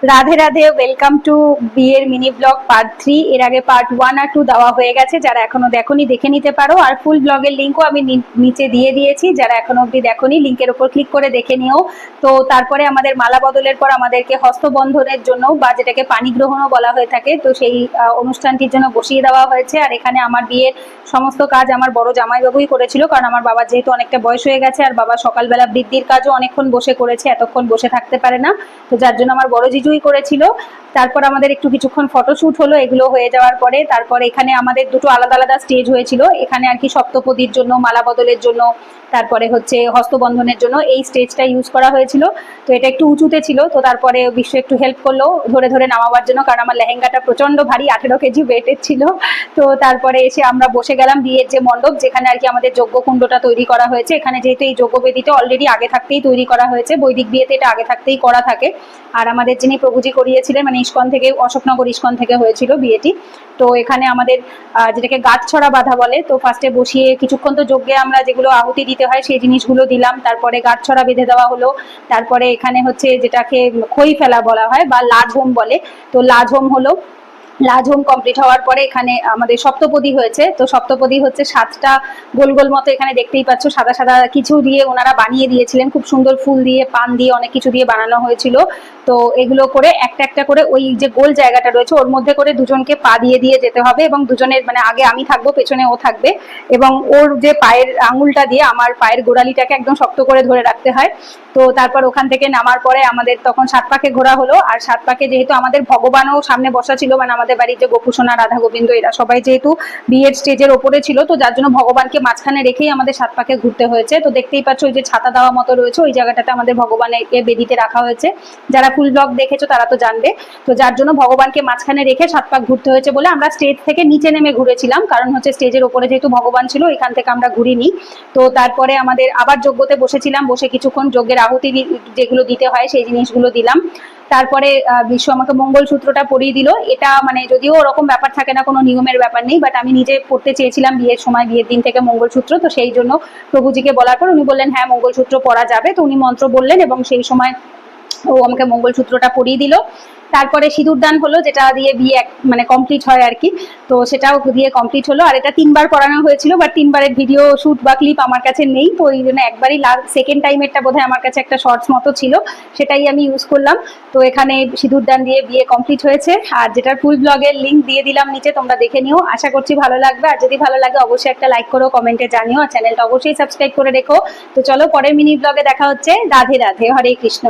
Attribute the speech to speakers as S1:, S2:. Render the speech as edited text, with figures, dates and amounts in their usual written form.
S1: Radhe Radhe, welcome to বিয়ের mini blog part 3। এর আগে পার্ট 1 আর 2 দেওয়া হয়ে গেছে, যারা এখনো দেখোনি দেখে নিতে পারো। আর ফুল ব্লগের লিঙ্কও আমি নিচে দিয়ে দিয়েছি, যারা এখনো অবধি দেখোনি লিঙ্কের উপর ক্লিক করে দেখে নিও। তো তারপরে আমাদের মালা বদলের পর আমাদেরকে হস্তবন্ধনের জন্য, বা যেটাকে পানি গ্রহণও বলা হয়ে থাকে, তো সেই অনুষ্ঠানটির জন্য বসিয়ে দেওয়া হয়েছে। আর এখানে আমার বিয়ের সমস্ত কাজ আমার বড় জামাইবাবুই করেছিল, কারণ আমার বাবা যেহেতু অনেকটা বয়স হয়ে গেছে, আর বাবা সকালবেলা বৃদ্ধির কাজও অনেকক্ষণ বসে করেছে, এতক্ষণ বসে থাকতে পারে না, তো যার জন্য আমার বড় জিজুই করেছিল। তারপর আমাদের একটু কিছুক্ষণ ফটোশুট হলো, এগুলো হয়ে যাওয়ার পরে তারপরে এখানে আমাদের দুটো আলাদা আলাদা স্টেজ হয়েছিল। এখানে আর কি সপ্তপদীর জন্য, মালা বদলের জন্য, তারপরে হচ্ছে হস্তবন্ধনের জন্য এই স্টেজটা ইউজ করা হয়েছিল। তো এটা একটু উঁচুতে ছিল, তো তারপরে বিশ্ব একটু হেল্প করলো ধরে ধরে নামাবার জন্য, কারণ আমার লেহেঙ্গাটা প্রচন্ড ভারী, 18 কেজি ওয়েটের ছিল। তো তারপরে এসে আমরা বসে গেলাম বিয়ের যে মণ্ডপ, যেখানে আর কি আমাদের যজ্ঞকুণ্ডটা তৈরি করা হয়েছে। এখানে যেহেতু এই যজ্ঞবেদীটা অলরেডি আগে থাকতেই তৈরি করা হয়েছে, বৈদিক বিয়েতে এটা আগে থাকতেই করা থাকে। আর আমাদের যিনি প্রভুজি করিয়েছিলেন, মানে ইস্কন থেকে, অশোকনগর ইস্কন থেকে হয়েছিল বিয়েটি। তো এখানে আমাদের যেটাকে গাঁটছড়া বাঁধা বলে, তো ফার্স্টে বসিয়ে কিছুক্ষণ তো যজ্ঞে আমরা যেগুলো আহুতি দিতে হয় সেই জিনিসগুলো দিলাম, তারপরে গাঁটছড়া বেঁধে দেওয়া হলো। তারপরে এখানে হচ্ছে যেটাকে খই ফেলা বলা হয় বা লাজ হোম বলে, তো লাজ হোম হলো। লাজ হোম কমপ্লিট হওয়ার পরে এখানে আমাদের সপ্তপদী হয়েছে। তো সপ্তপদী হচ্ছে 7টা গোল গোল মতো, এখানে দেখতেই পাচ্ছ সাদা সাদা কিছু দিয়ে ওনারা বানিয়ে দিয়েছিলেন, খুব সুন্দর ফুল দিয়ে, পান দিয়ে, অনেক কিছু দিয়ে বানানো হয়েছিল। তো এগুলো করে একটা একটা করে ওই যে গোল জায়গাটা রয়েছে ওর মধ্যে করে দুজনকে পা দিয়ে দিয়ে যেতে হবে, এবং দুজনের মানে আগে আমি থাকবো, পেছনে ও থাকবে, এবং ওর যে পায়ের আঙুলটা দিয়ে আমার পায়ের গোড়ালিটাকে একদম শক্ত করে ধরে রাখতে হয়। তো তারপর ওখান থেকে নামার পরে আমাদের তখন 7 পাকে ঘোরা হলো। আর 7 পাকে যেহেতু আমাদের ভগবানও সামনে বসা ছিল, মানে আমাদের বাড়িতে গোপুসোনা, রাধা গোবিন্দ এরা সবাই যেহেতু বিয়ের স্টেজের ওপরে ছিল, তো যার জন্য ভগবানকে মাঝখানে রেখেই আমাদের 7 পাকে ঘুরতে হয়েছে। তো দেখতেই পাচ্ছ ওই যে ছাতা দেওয়া মতো রয়েছে, ওই জায়গাটাতে আমাদের ভগবানকে বেদিতে রাখা হয়েছে। যারা ফুল ব্লগ দেখেছো তারা তো জানবে। তো যার জন্য ভগবানকে মাঝখানে রেখে 7 পাক ঘুরতে হয়েছে বলে আমরা স্টেজ থেকে নিচে নেমে ঘুরেছিলাম, কারণ হচ্ছে স্টেজের ওপরে যেহেতু ভগবান ছিল, এখান থেকে আমরা ঘুরিনি। তো তারপরে আমাদের আবার যজ্ঞতে বসেছিলাম, বসে কিছুক্ষণ যজ্ঞের আহুতি যেগুলো দিতে হয় সেই জিনিসগুলো দিলাম। তারপরে বিশ্ব আমাকে মঙ্গলসূত্রটা পরিয়ে দিল। এটা মানে যদিও ওরকম ব্যাপার থাকে না, কোনো নিয়মের ব্যাপার নেই, বাট আমি নিজে পড়তে চেয়েছিলাম বিয়ের সময়, বিয়ের দিন থেকে মঙ্গলসূত্র, তো সেই জন্য প্রভুজিকে বলার পর উনি বললেন হ্যাঁ মঙ্গলসূত্র পরা যাবে। তো উনি মন্ত্র বললেন এবং সেই সময় ও আমাকে মঙ্গলসূত্রটা পরিয়ে দিল। তারপরে সিঁদুরদান হলো, যেটা দিয়ে বিয়ে মানে কমপ্লিট হয় আর কি। তো সেটাও দিয়ে কমপ্লিট হলো। আর এটা 3বার করানো হয়েছিল, বাট 3বারের ভিডিও শুট বা ক্লিপ আমার কাছে নেই, তো এই জন্য একবারই সেকেন্ড টাইমেরটা বোধহয় আমার কাছে একটা শর্টস মতো ছিল, সেটাই আমি ইউজ করলাম। তো এখানে সিঁদুরদান দিয়ে বিয়ে কমপ্লিট হয়েছে। আর যেটার ফুল ব্লগের লিঙ্ক দিয়ে দিলাম নিচে, তোমরা দেখে নিও, আশা করছি ভালো লাগবে। আর যদি ভালো লাগে অবশ্যই একটা লাইক করো, কমেন্টে জানিও, আর চ্যানেলটা অবশ্যই সাবস্ক্রাইব করে রেখো। তো চলো পরের মিনি ব্লগে দেখা হচ্ছে। রাধে রাধে, হরে কৃষ্ণ।